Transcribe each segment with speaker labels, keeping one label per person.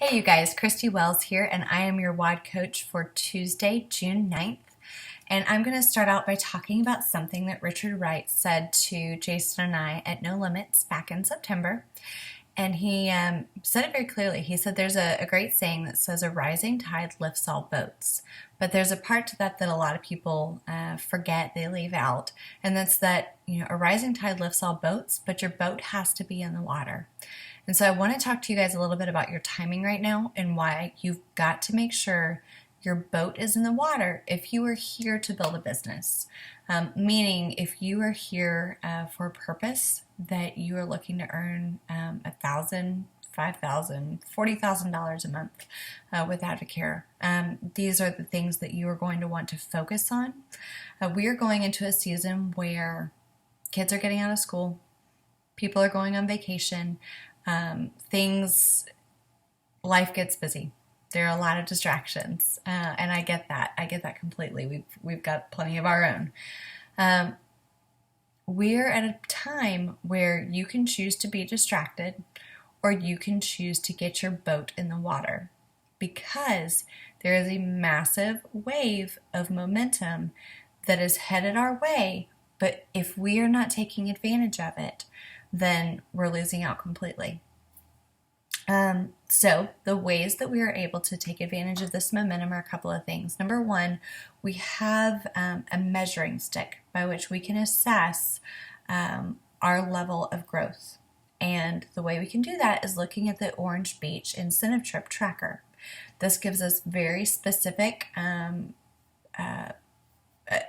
Speaker 1: Hey you guys, Christy Wells here, and I am your WOD coach for Tuesday, June 9th. And I'm going to start out by talking about something that Richard Wright said to Jason and I at No Limits back in September. And he said it very clearly. He said there's a great saying that says a rising tide lifts all boats. But there's a part to that that a lot of people forget, they leave out. And that's that, a rising tide lifts all boats, but your boat has to be in the water. And so I want to talk to you guys a little bit about your timing right now and why you've got to make sure your boat is in the water if you are here to build a business. Meaning if you are here for a purpose that you are looking to earn $1,000, $5,000, $40,000 a month with Advocare. These are the things that you are going to want to focus on. We are going into a season where kids are getting out of school, people are going on vacation, life gets busy. There are a lot of distractions, and I get that. I get that completely. We've got plenty of our own. We're at a time where you can choose to be distracted, or you can choose to get your boat in the water, because there is a massive wave of momentum that is headed our way. But if we are not taking advantage of it, then we're losing out completely. So the ways that we are able to take advantage of this momentum are a couple of things. Number one, we have a measuring stick by which we can assess our level of growth. And the way we can do that is looking at the Orange Beach Incentive Trip Tracker. This gives us very specific a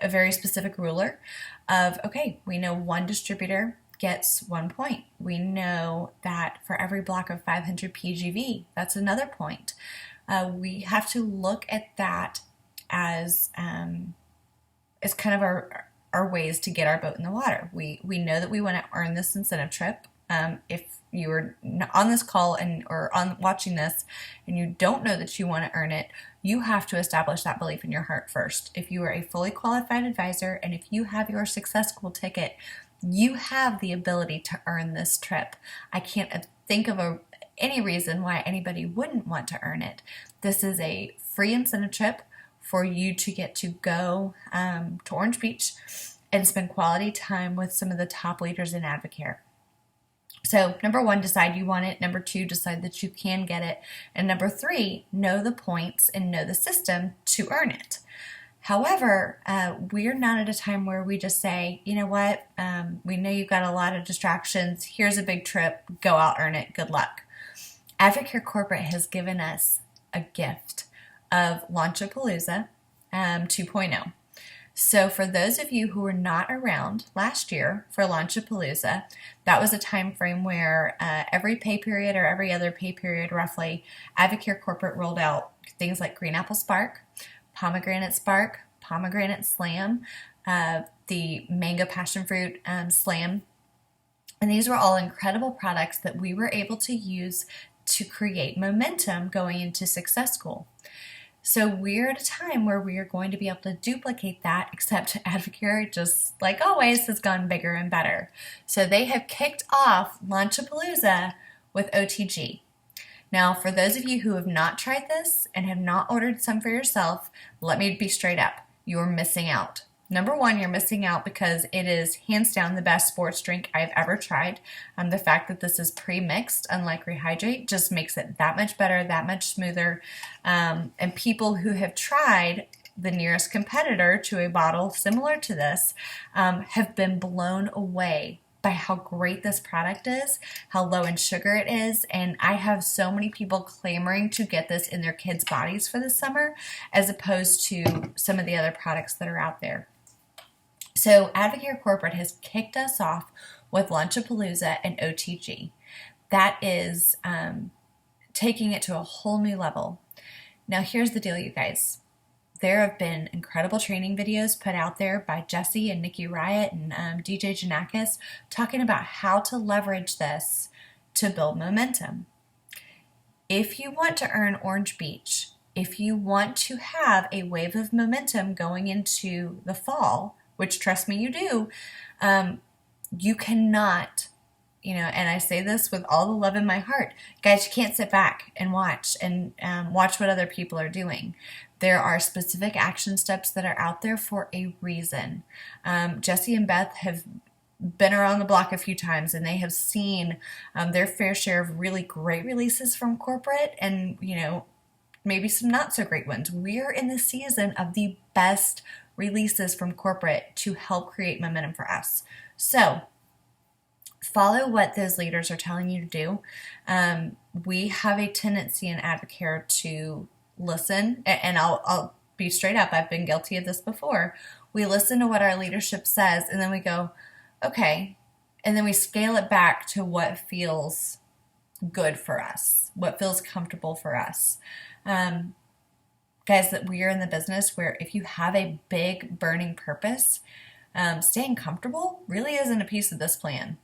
Speaker 1: very specific ruler of, okay, we know one distributor gets 1 point. We know that for every block of 500 PGV, that's another point. We have to look at that as kind of our ways to get our boat in the water. We know that we want to earn this incentive trip. If you are on this call or on watching this and you don't know that you want to earn it, you have to establish that belief in your heart first. If you are a fully qualified advisor and if you have your Success School ticket, you have the ability to earn this trip. I can't think of any reason why anybody wouldn't want to earn it. This is a free incentive trip for you to get to go to Orange Beach and spend quality time with some of the top leaders in Advocare. So number one, decide you want it. Number two, decide that you can get it. And number three, know the points and know the system to earn it. However, we're not at a time where we just say, you know what, we know you've got a lot of distractions. Here's a big trip. Go out, earn it. Good luck. Advocare Corporate has given us a gift of Launchapalooza 2.0. So for those of you who were not around last year for Launchapalooza, that was a time frame where every pay period or every other pay period roughly, Advocare Corporate rolled out things like Green Apple Spark, Pomegranate Spark, Pomegranate Slam, the Mango Passion Fruit Slam. And these were all incredible products that we were able to use to create momentum going into Success School. So we're at a time where we are going to be able to duplicate that, except Advocare, just like always, has gone bigger and better. So they have kicked off Launchapalooza with OTG. Now, for those of you who have not tried this and have not ordered some for yourself, let me be straight up. You're missing out. Number one, you're missing out because it is hands down the best sports drink I've ever tried. The fact that this is pre-mixed, unlike Rehydrate, just makes it that much better, that much smoother. And people who have tried the nearest competitor to a bottle similar to this have been blown away by how great this product is, how low in sugar it is, and I have so many people clamoring to get this in their kids' bodies for the summer, as opposed to some of the other products that are out there. So Advocare Corporate has kicked us off with Launchapalooza and OTG. That is taking it to a whole new level. Now here's the deal, you guys. There have been incredible training videos put out there by Jesse and Nikki Riot and DJ Janakis talking about how to leverage this to build momentum. If you want to earn Orange Beach, if you want to have a wave of momentum going into the fall, which trust me you do, you cannot and I say this with all the love in my heart, guys, you can't sit back and watch watch what other people are doing. There are specific action steps that are out there for a reason. Jesse and Beth have been around the block a few times, and they have seen their fair share of really great releases from corporate, and maybe some not so great ones. We're in the season of the best releases from corporate to help create momentum for us. So follow what those leaders are telling you to do. We have a tendency in Advocare to listen, and I'll be straight up, I've been guilty of this before. We listen to what our leadership says, and then we go, okay, and then we scale it back to what feels good for us, what feels comfortable for us. Guys, that we are in the business where if you have a big burning purpose, staying comfortable really isn't a piece of this plan.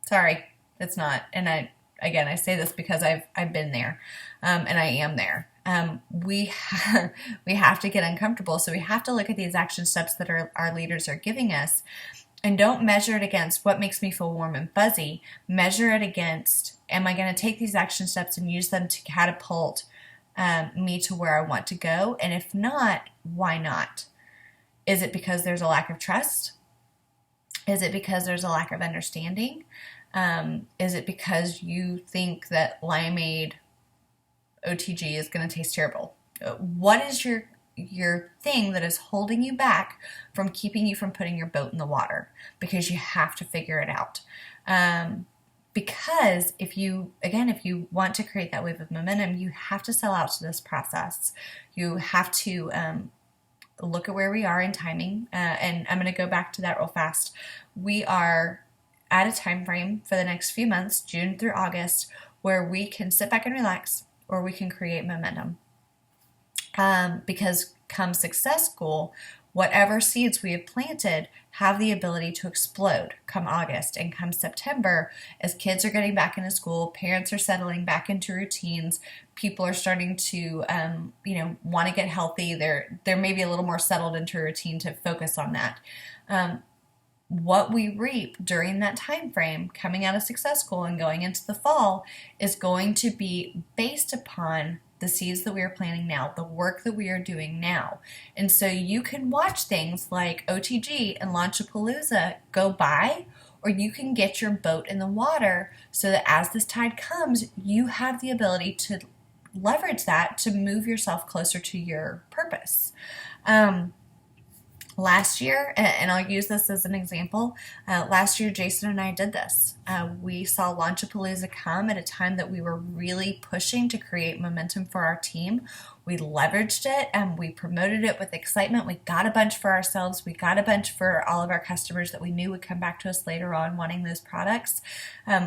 Speaker 1: Sorry, it's not. And I say this because I've been there, and I am there. We have to get uncomfortable. So we have to look at these action steps that our leaders are giving us, and don't measure it against what makes me feel warm and fuzzy. Measure it against, am I going to take these action steps and use them to catapult me to where I want to go? And if not, why not? Is it because there's a lack of trust? Is it because there's a lack of understanding? Is it because you think that limeade OTG is going to taste terrible? What is your thing that is holding you back from keeping you from putting your boat in the water? Because you have to figure it out. Because if you want to create that wave of momentum, you have to sell out to this process. You have to look at where we are in timing. And I'm going to go back to that real fast. We are at a time frame for the next few months, June through August, where we can sit back and relax, or we can create momentum. Because come Success School, whatever seeds we have planted have the ability to explode come August, and come September, as kids are getting back into school, parents are settling back into routines, people are starting to, want to get healthy. They're maybe a little more settled into a routine to focus on that. What we reap during that time frame, coming out of Success School and going into the fall, is going to be based upon the seeds that we are planting now, the work that we are doing now. And so you can watch things like OTG and Launchapalooza go by, or you can get your boat in the water so that as this tide comes, you have the ability to leverage that to move yourself closer to your purpose. Last year, and I'll use this as an example, last year Jason and I did this. We saw Launchapalooza come at a time that we were really pushing to create momentum for our team. We leveraged it and we promoted it with excitement. We got a bunch for ourselves. We got a bunch for all of our customers that we knew would come back to us later on wanting those products.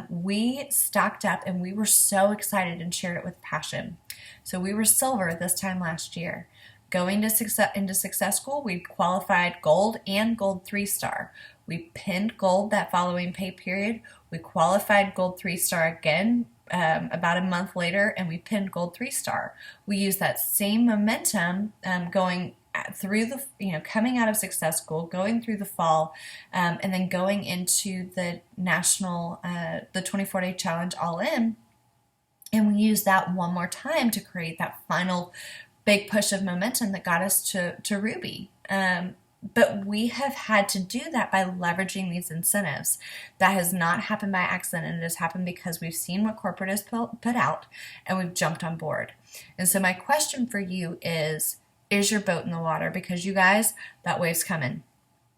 Speaker 1: We stocked up and we were so excited and shared it with passion. So we were silver this time last year. Going into Success School, we qualified gold and gold 3-star. We pinned gold that following pay period. We qualified gold 3-star again about a month later, and we pinned gold 3-star. We used that same momentum going through coming out of Success School, going through the fall, and then going into the national, the 24-day challenge all in. And we used that one more time to create that final big push of momentum that got us to Ruby. But we have had to do that by leveraging these incentives. That has not happened by accident, and it has happened because we've seen what corporate has put out and we've jumped on board. And so my question for you is your boat in the water? Because you guys, that wave's coming.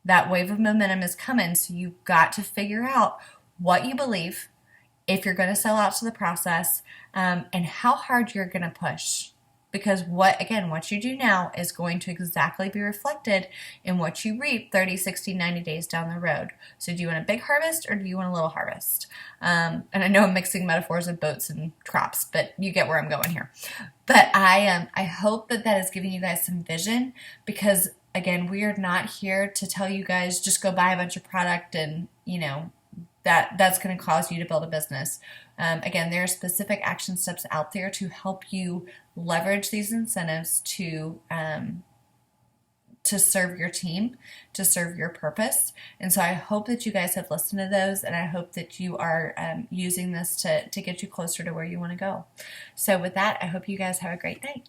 Speaker 1: That wave of momentum is coming, so you've got to figure out what you believe, if you're going to sell out to the process, and how hard you're going to push. Because what you do now is going to exactly be reflected in what you reap 30, 60, 90 days down the road. So do you want a big harvest or do you want a little harvest? And I know I'm mixing metaphors of boats and crops, but you get where I'm going here. But I hope that is giving you guys some vision, because again, we are not here to tell you guys just go buy a bunch of product and, that's going to cause you to build a business. Again, there are specific action steps out there to help you leverage these incentives to to serve your team, to serve your purpose. And so I hope that you guys have listened to those, and I hope that you are using this to get you closer to where you want to go. So with that, I hope you guys have a great day.